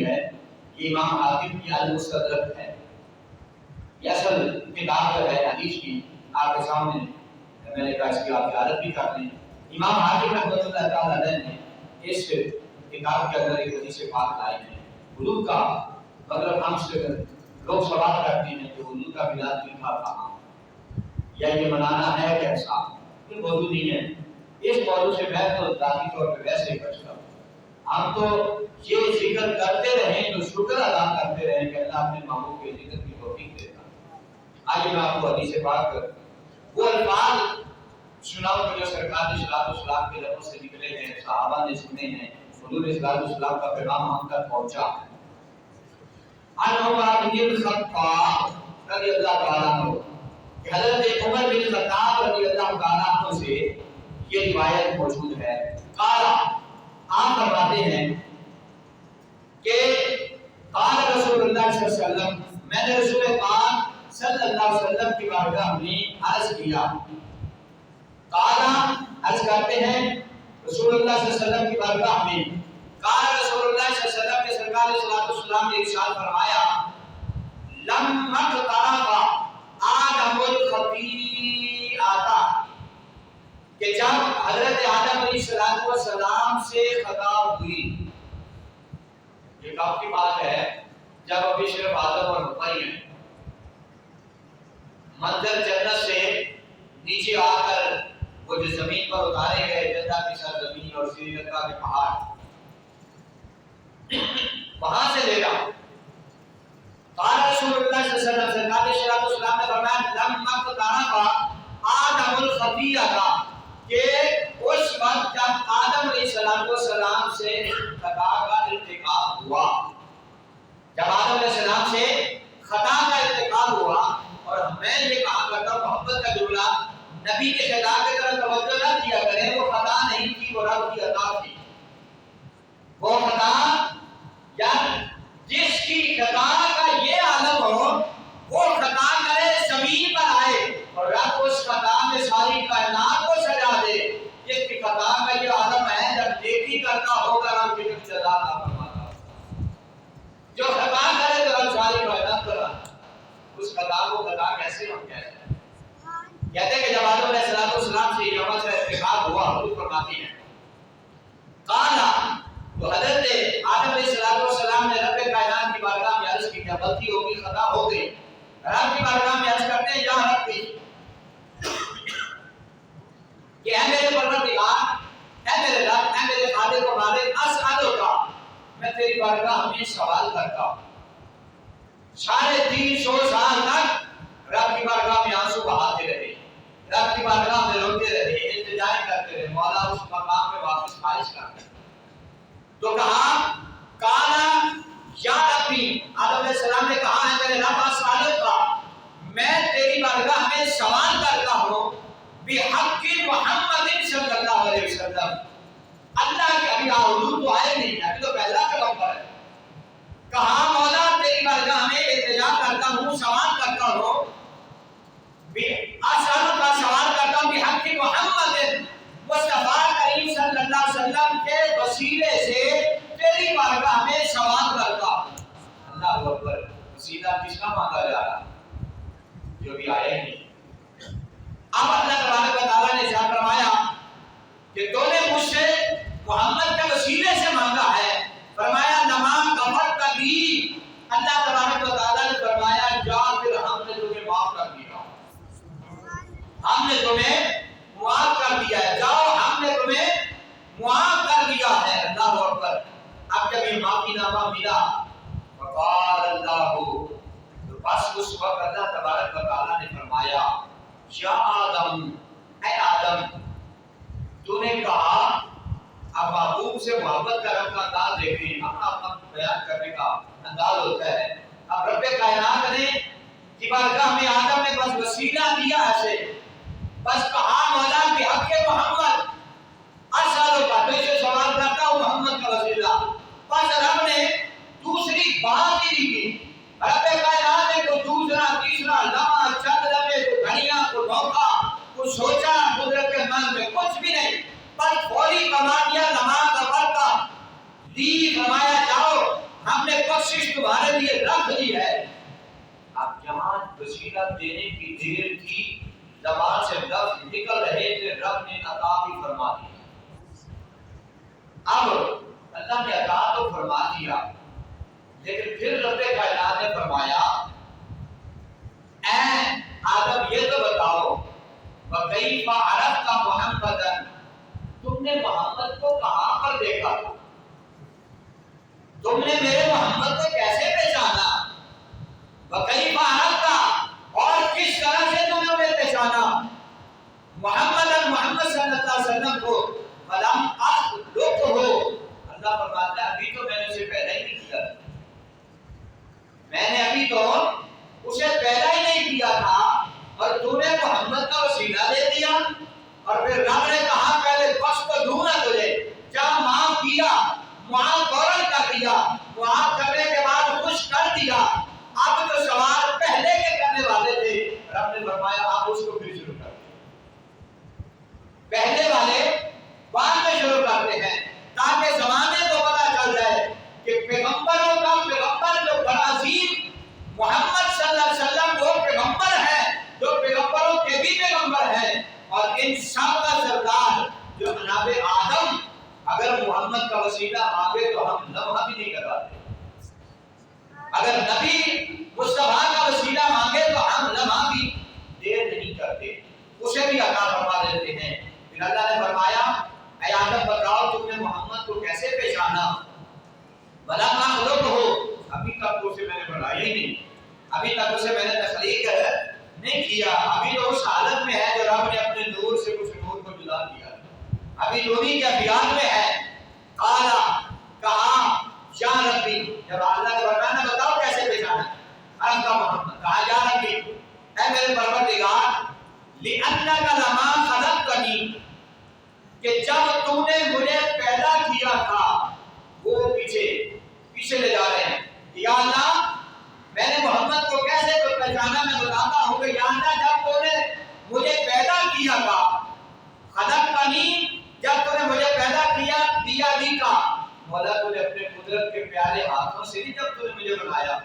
ہے، یہ امام حاکم کی المستدرک ہے، یہ اصل کتاب جو ہے حدیث کی آپ کے سامنے میں نے کہا اس کی آپ عادت بھی کر لیں۔ امام حاکم رحمۃ اللہ تعالی علیہ نے اس کتاب کے اندر ایک حدیث پاک لائی ہے وضو کا، مطلب ہم سے لوگ سوال کرتے ہیں کہ وضو کا بلاد لکھا کہاں، یا یہ منانا ہے کیسا؟ کوئی موضوع نہیں ہے، اس موضوع سے میں تو ذاتی طور پہ ویسے ہی بچتا ہوں۔ ہم تو یہ ذکر کرتے رہیں تو شکر ادا کرتے رہیں کہ اللہ اپنے محبوب کے ذکر کی توفیق دیتا۔ آج میں آپ کو حدیث پاک وہ الفاظ سناؤں جو سرکار صلی اللہ علیہ وسلم کے لبوں سے نکلے ہیں، صحابہ نے سنے ہیں، حضور صلی اللہ علیہ وسلم کا پیغام ہم تک پہنچا ہے۔ عن عمر بن الخطاب رضی اللہ تعالیٰ عنہ، کہ حضرت عمر بن الخطاب رضی اللہ تعالیٰ عنہ سے یہ روایت موجود ہے، قال آپ فرماتے ہیں کہ قال رسول اللہ صلی اللہ علیہ وسلم، میں نے رسول پاک صلی اللہ علیہ وسلم کی بارگاہ میں عرض کیا، قال عرض کرتے ہیں رسول اللہ صلی اللہ علیہ وسلم کی بارگاہ میں، قال رسول اللہ صلی اللہ علیہ وسلم کے سرکار صلی اللہ علیہ وسلم نے ارشاد فرمایا، لما اقترب آدم الخطیئۃ، کہ جب حضرت آدم علیہ السلام سے خطا ہوئی، یہ کب کی بات ہے؟ جب ابھی صرف آدم اور حوا ہی ہیں، منظر جنت سے نیچے آ کر وہ جو زمین پر اتارے گئے، جنت کی سرزمین اور سری لنکا کے پہاڑ، وہاں سے لے گا۔ قال رسول اللہ صلی اللہ علیہ وسلم، سرکار صلی اللہ علیہ وسلم نے فرمایا، لما اقترب آدم الخطیئۃ، کہ اس وقت جب آدم علیہ السلام سے خطا کا ارتکاب ہوا، جب آدم علیہ السلام سے خطا کا ارتکاب ہوا، اور میں یہ کہا کرتا ہوں محبت کا جملہ، نبی کے خطاب کی طرف توجہ نہ دیا کریں، وہ خطا نہیں تھی، وہ رب کی عطا تھی۔ وہ خطا یا جس کی خطا کا یہ عالم ہو، وہ خطا کرے زمین پر آئے اور رب اس خطا میں ساری کائنات کو سجا دے، جس کی خطا کا یہ عالم ہے، جب نیکی کرتا ہوگا رب کی سزا عطا فرماتا ہے، جو خطا کرے تو رب ساری کائنات کرا، اس خطا کو خطا کیسے ہم کہتے ہیں؟ کہتے ہیں کہ جب آدم علیہ السلام سے یہ عمل کا ارتکاب ہوا، حضور فرماتی ہیں، قال، تو حضرت آدم علیہ السلام نے رب کائنات کی بارگاہ میں عرض کی کہ غلطی ہوگی، خطا ہو گئی، رب کی بارگاہ میں عرض کرتے ہیں، یا ربی، کہ اے میرے پروردگار، اے میرے رب، اے میرے خالق و مالک، اسألک، میں تیری بارگاہ میں سوال کرتا ہوں۔ 350 سال تک رب کی بارگاہ میں آنسو بہاتے رہے، رب کی بارگاہ میں روتے رہے، التجائیں کرتے رہے، مولا اس مقام پہ واپس خواہش کرتے، تو کہا، کانا یا ربی، آدم علیہ السلام نے کہا ہے میرے رب، اسألک، میں تیری بارگاہ میں سوال کرتا ہوں، بحق محمد صلی اللہ علیہ وسلم، اللہ کے ابھی حضور تو آئے نہیں، ابھی تو پہلا پیغمبر ہے، کہا مولا تیری بارگاہ میں التجا کرتا ہوں، سوال کرتا ہوں، اسألک، سوال کرتا ہوں، بحق محمد، مصطفیٰ کریم صلی اللہ علیہ وسلم کے وسیلے سے تیری بارگاہ میں سوال کرتا ہوں۔ اللہ اکبر، وسیلہ کس کا مانگا جا رہا جو بھی آئے نہیں۔ اب اللہ تبارک و تعالیٰ نے ارشاد فرمایا کہ تو نے مجھ سے محمد کے وسیلے سے مانگا ہے، فرمایا نماز غفرت بھی، اللہ تبارک و تعالیٰ نے فرمایا جا پھر ہم نے تمہیں معاف کر دیا، ہم نے تمہیں معاف کر دیا ہے، جاؤ ہم نے تمہیں معاف کر دیا ہے۔ اللہ اکبر، اب جب یہ معافی نامہ ملا، وقال اللہ، تو بس اس وقت اللہ تبارک و تعالیٰ نے فرمایا، یا آدم، اے آدم، تو نے کہا، اب محبوب سے محبت کا رب کا انداز دیکھیں، اپنا بیان کرنے کا انداز ہوتا ہے۔ اب رب کائنات نے کی بارگاہ میں آدم نے بس وسیلہ دیا ایسے، بس کہا مولا بحق محمد، اسألک، تو اسے سوال کرتا ہوں محمد کا وسیلہ، بس رب نے دوسری بات ہی نہیں کی، رب کائنات نے کوئی دوسرا تیسرا لمحہ، چند لمحے، کوئی گھڑیاں، کوئی موقع، کوئی سوچا قدرت کے من میں کچھ بھی نہیں، بس فوری فرما دیا نماز غفرت کا، لی فرمایا جاؤ ہم نے بخشش تمہارے لیے رکھ لی ہے. اب جہاں وسیلہ دینے کی دیر تھی زبان سے لفظ نکل رہے تھے رب نے عطا بھی فرما دیا. اب اللہ نے عطا تو فرما دیا لیکن پھر رب کائنات نے فرمایا اے آدم یہ تو بتاؤ وَكَيْفَ عَرَفْتَ مُحَمَّدًا تم نے محمد کو کہاں پر دیکھا تھا؟ تم نے میرے محمد کو کیسے پہچانا؟ وَكَيْفَ عَرَفْتَ اور کس طرح سے تم نے انہیں پہچانا؟ محمد صلی اللہ علیہ وسلم کو فَلَمْ أَخْلُقْهُ اللہ فرماتا ہے ابھی تو میں نے اسے پیدا ہی نہیں کیا تھا. میں نے ابھی تو اسے پیدا ہی نہیں کیا تھا اور تو نے محمد کا وسیلہ دے دیا. اور پھر رب نے کہا پہلے بخش تو دوں نہ تجھے کیا معاف کیا معاف فوراً کر دیا معاف کرنے کے بعد خوش کر دیا. اب تو سوال پہلے کے کرنے والے تھے رب نے فرمایا آپ اس کو پھر شروع کر دیں. پہلے والے بعد میں شروع کرتے ہیں تاکہ زمانے کو پتہ چل جائے کہ پیغمبروں کا پیغمبر جو بڑا عظیم محمد صلی اللہ علیہ وسلم وہ پیغمبر ہے جو پیغمبروں کے بھی پیغمبر ہیں اور ان سب کا سردار جو جناب آدم اگر محمد کا وسیلہ مانگے تو ہم لمحہ بھی نہیں کرواتے. اگر نبی مصطفیٰ کا وسیلہ مانگے تو ہم لمحہ بھی دیر نہیں کرتے اسے بھی عطا فرما دیتے ہیں. پھر اللہ نے فرمایا اے آدم بتاؤ تم نے محمد کو کیسے پہچانا؟ بلا مخلوق ہو ابھی تک تو اسے میں نے بنایا ہی نہیں ابھی تک اسے میں نے تخلیق نہیں کیا. ابھی تو اس حالت میں ہے جو رب نے اپنے نور سے کچھ نور کو جدا کیا ابھی تو انہی کے ابیات میں ہے. قالا کہا یا ربی جب اللہ نے فرمایا بتاؤ کیسے پہچانا انت محمد کہا یا ربی اے میرے پروردگار لِأَنَّكَ لَمَا خَلَقْتَنِي کہ جب تو نے مجھے پیدا کیا تھا وہ پیچھے لے جا رہے ہیں. یا اللہ میں نے محمد کو کیسے پہچانا میں بتاتا ہوں کہ یا اللہ جب تو نے مجھے پیدا کیا تھا خلقتنی جب تو نے مجھے پیدا کیا دیا دی کا مولا تو نے اپنے قدرت کے پیارے ہاتھوں سے ہی جب تو نے مجھے بنایا.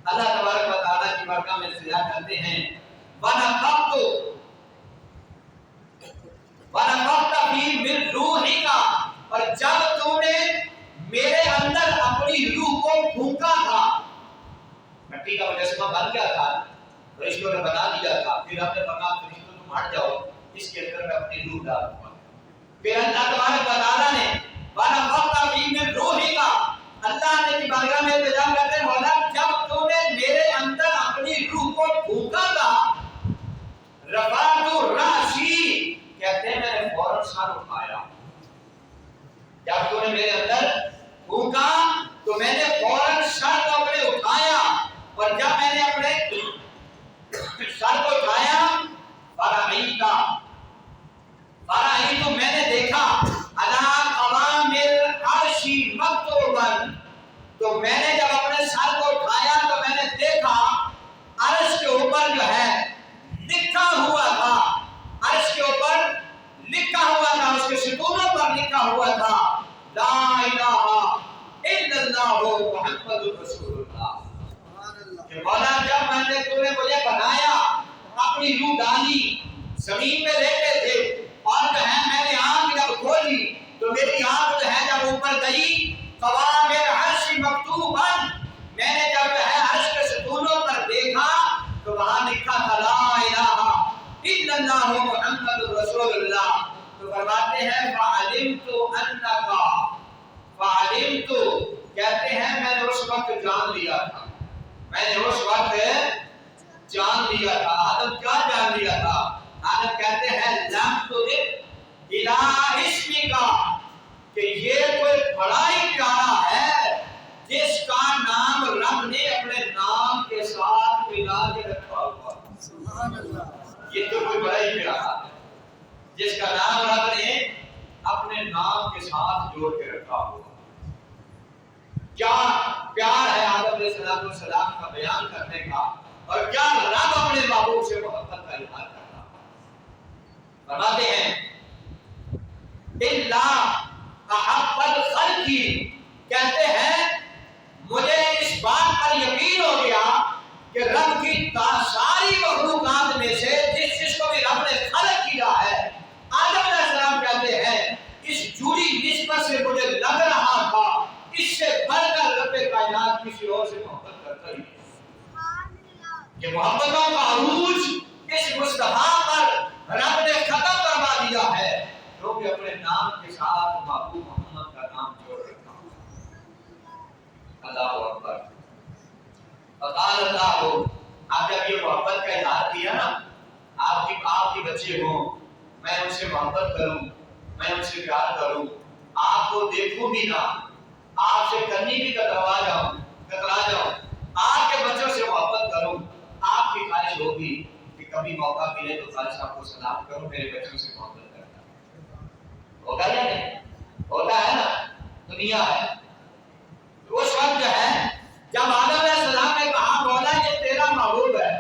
اللہ تبارک و تعالیٰ کی برکت میں سجدہ کرتے ہیں وَنَفَخْتُ فِي مِن رُوحِكَ اور جب تو نے میرے اندر اپنی روح کو پھونکا تھا مٹی کا مجسمہ بن گیا تھا فرشتوں نے بنا دیا تھا پھر ہم نے فرمایا فرشتوں تم ہٹ جاؤ اس کے اندر میں اپنی روح ڈال دوں گا. پھر اللہ تبارک و تعالیٰ نے وَنَفَخْتُ فِي مِن رُوحِكَ اللہ نے کی بارگاہ میں التجا کرتے ہیں مولا جب تو نے میرے اندر اپنی روح کو پھونکا تھا رفعت رأسی کہتے ہیں میں نے فوراً سر اٹھایا. جب تو نے میرے اندر پھونکا تو میں نے فوراً سر کو اپنے اٹھایا اور جب میں نے اپنے سر کو اٹھایا فرأیت میں نے دیکھا علی قوام العرش مکتوبا تو میں نے جب اپنے سر کو اٹھایا تو میں نے دیکھا عرش کے اوپر جو ہے لکھا ہوا تھا عرش کے اوپر لکھا ہوا تھا اس کے ستونوں پر لکھا ہوا تھا لا الہ الا اللہ محمد رسول اللہ. کہ مولا جب میں نے تو نے مجھے بنایا اپنی روح ڈالی زمین میں لیٹے تھے اور جو ہے میں نے آنکھ جب کھولی تو میری آنکھ جو ہے جب اوپر گئی قوام العرش مکتوبا میں نے جب جو ہے عرش کے ستونوں پر دیکھا تو وہاں لکھا تھا لا الہ الا اللہ محمد رسول اللہ. تو فرماتے ہیں فعلمت کہتے ہیں میں نے اس وقت جان لیا تھا آدم کیا جان لیا تھا آدم کہتے ہیں لم تدب الى اسمک کہ یہ کوئی بڑا ہی پیارا ہے جس کا نام رب نے اپنے نام کے ساتھ ملا کے رکھا ہوا. سبحان اللہ یہ تو کوئی بڑا ہی پیارا ہے جس کا نام رب نے اپنے نام کے ساتھ جوڑ کے رکھا ہوا. کیا پیار ہے آدم علیہ السلام کا بیان کرنے کا اور کیا رب اپنے محبوب سے محبت کا اظہار کرنا. فرماتے ہیں الا احب الخلق کہتے ہیں مجھے بڑھ کر رب کائنات کسی اور سے محبت کرتا ہی نہیں. کہ محبتوں کا عروج اس مصطفیٰ پر رب نے ختم کروا دیا ہے جو کہ اپنے نام کے ساتھ محبوب محمد کا نام جوڑ رکھا. اللہ اکبر. فقال اللہ، آپ جب یہ محبت کا اظہار کیا نا، آپ کی بچے ہوں، میں ان سے محبت کروں، میں ان سے پیار کروں، آپ کو دیکھوں بھی نہ، آپ سے کرنی بھی کترا جاؤں، آپ کے بچوں سے محبت کروں. آپ کی خواہش ہوگی کہ کبھی موقع ملے تو خالد صاحب کو سلام کروں، میرے بچوں سے محبت کرنا. ہوگا یا نہیں؟ ہوتا ہے نا، دنیا ہے. اس وقت جو ہے جب آدم علیہ السلام نے کہا مولا یہ تیرا محبوب ہے،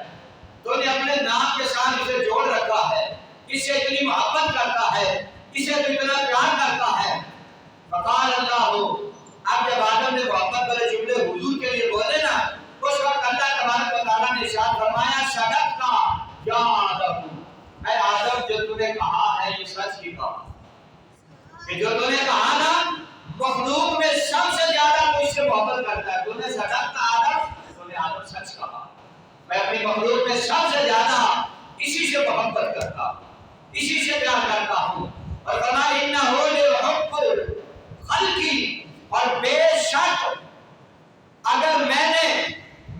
تو نے اپنے نام کے ساتھ اسے جوڑ رکھا ہے، اس سے اتنی محبت کرتا ہے، اسے تو اتنا پیار کرتا ہے. فقال اللہ، اب جب آدم نے محبت والے جملے حضور کے لیے بولے نا، اس وقت اللہ تبارک و تعالیٰ نے ارشاد فرمایا صدقت یا آدم، اے آدم جو تو نے کہا ہے یہ سچ ہی کہا. کہ جو تو نے کہا نا مخلوق میں سب سے زیادہ تو اس سے محبت کرتا ہے، تو نے صدقت آدم، تو نے آدم سچ کہا. میں اپنی مخلوق میں سب سے زیادہ اسی سے محبت کرتا ہوں، اسی سے پیار کرتا ہوں. اور فرمایا انہ لحب خلقی، اور بے شک اگر میں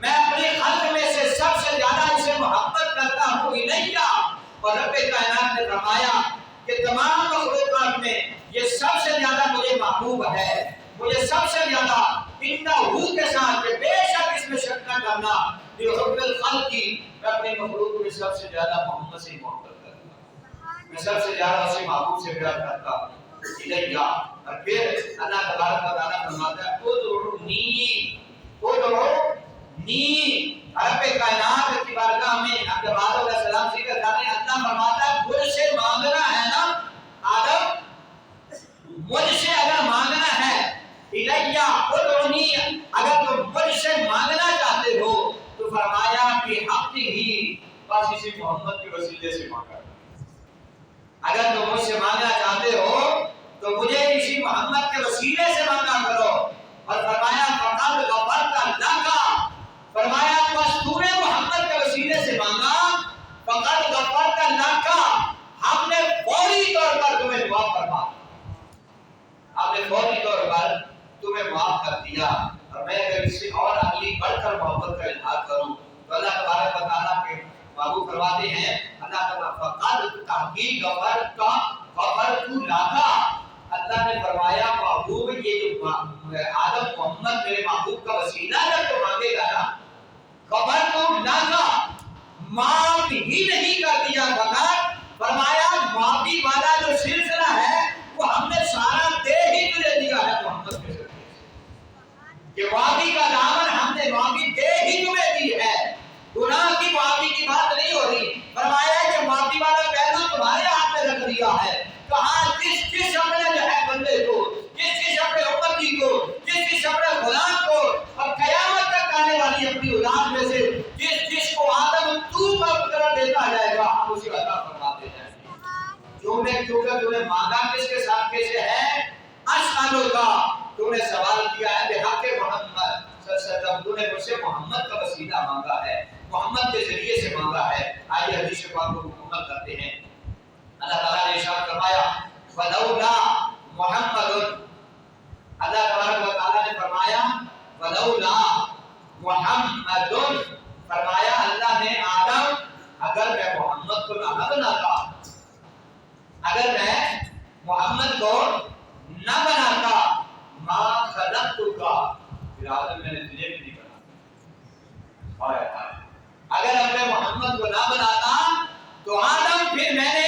اپنی خلق میں سے سب سے زیادہ اسے محبت کرتا ہوں الیہ. اور رب کائنات نے فرمایا کہ تمام مخلوقات میں یہ سب سے زیادہ مجھے محبوب ہے، مجھے سب سے زیادہ انہ کے ساتھ کہ بے شک اس میں شک نہ کرنا لحب الخلقی، میں اپنی مخلوق میں سب سے زیادہ محمد سے محبت کرتا ہوں، میں سب سے زیادہ اسے محبوب سے پیار کرتا ہوں الیہ. اور پھر اللہ تبارک و تعالیٰ فرماتا ہے ادعونی. رب کائنات کی بارگاہ میں جب آدم علیہ السلام ذکر کر رہے ہیں، اللہ فرماتا ہے مجھ سے مانگنا ہے نا آدم، مجھ سے اگر مانگنا ہے الیہ ادعونی، اگر تم مجھ سے مانگنا چاہتے ہو تو فرمایا کہ حق ہی، بس اسی محمد کے وسیلے سے مانگا. اگر تم مجھ سے مانگنا چاہتے ہو تو مجھے اسی محمد کے وسیلے سے مانگا کرو. اور فرمایا فقد غفرت لک، فرمایا بس تو نے محمد کے وسیلے سے مانگا، فقد غفرت لک، ہم نے فوری طور پر تمہیں معاف فرما، ہم نے فوری طور پر تمہیں معاف کر دیا. اور میں اگر اس سے اور اگلی بڑھ کر محبت کا اظہار کروں تو اللہ تبارک و تعالیٰ کے محبوب فرماتے ہیں، اللہ تعالیٰ فقد تحقیق غفرت لک، اللہ نے فرمایا محبوب یہ جو آدم محمد میرے محبوب کا وسیلہ جب تو مانگے گا نا، غفرت لک، معاف ہی نہیں کر دیا فقط، فرمایا معافی والا جو سلسلہ ہے وہ ہم نے سارا دے ہی تجھے دیا ہے محمد کے ذریعے سے، کہ معافی کا دامن ہم نے معافی دے ہی تمہیں دی ہے. گناہ کی معافی کی بات نہیں ہو رہی، فرمایا کہ معافی والا پہلو تمہارے ہاتھ میں رکھ دیا ہے. کہاں جس اپنے جو ہے بندے کو، جس اپنے امتی کو، جس اپنے غلام کو، اور قیامت تک آنے والی اپنی اولاد میں سے جس کو آدم تو کا قرار دیتا جائے گا ہم اسے عطا فرماتے جائیں گے. کیونکہ تو نے مانگا کس کے ساتھ کیسے ہے؟ اسالو کا، تو نے سوال کیا ہے بحق محمد صلی اللہ علیہ وسلم، تو نے مجھ سے محمد کا وسیلہ مانگا ہے، محمد کے ذریعے سے مانگا ہے. آئیے حدیث پاک کو مکمل کرتے ہیں. اللہ تعالیٰ نے ارشاد فرمایا فلولا محمد، اللہ تبارک و تعالیٰ نے فرمایا فلولا محمد، فرمایا اللہ نے آدم اگر میں محمد کو نہ بناتا، اگر میں محمد کو نہ بناتا ما خلقتک، پھر آدم میں نے تجھے بھی نہیں بناتا. اگر میں محمد کو نہ بناتا تو آدم پھر میں نے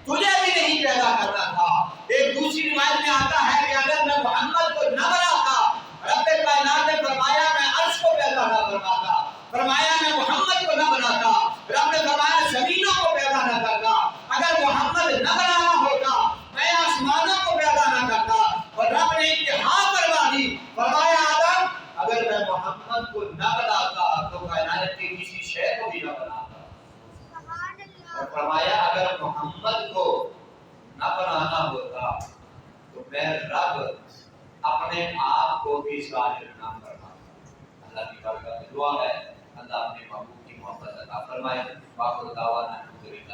تجھے بھی نہیں پیدا کرنا تھا. ایک دوسری روایت میں آتا ہے کہ اگر میں محمد کو نہ بناتا، رب کائنات نے فرمایا میں عرش کو پیدا نہ کرتا، فرمایا میں محمد کو نہ بناتا، رب نے فرمایا زمینوں کو پیدا نہ کرتا. اگر محمد نہ بنانا ہوتا میں آسمانوں کو پیدا نہ کرتا. اور رب نے انتہا کروا دی، فرمایا آدم اگر میں محمد کو نہ بناتا تو کائنات کی کسی شے کو بھی نہ بناتا. اور فرمایا اگر محمد کو نہ بنانا ہوتا تو میں رب اپنے آپ کو بھی صالح نام کرنا۔ اللہ کی برکت دعا ہے، اللہ اپنے محبوب کی محبت عطا فرمائے۔ باخر دعوانا الحمدللہ۔